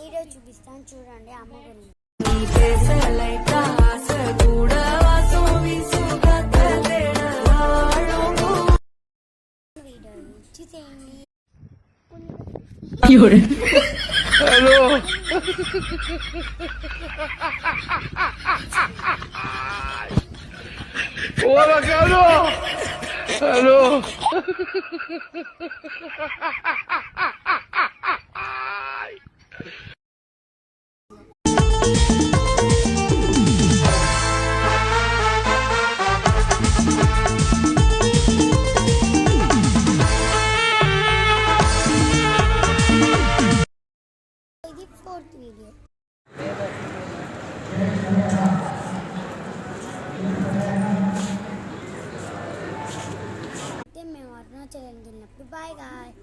Video చూపిస్తాను చూడండి అమ్మ గురించి. వీడియో చూసేయండి. హలో ఓలా కాదు హలో ఇది 4th వీడియో. అయితే మేము అరుణాచలం వెళ్ళినప్పుడు బాయ్ గాయ్.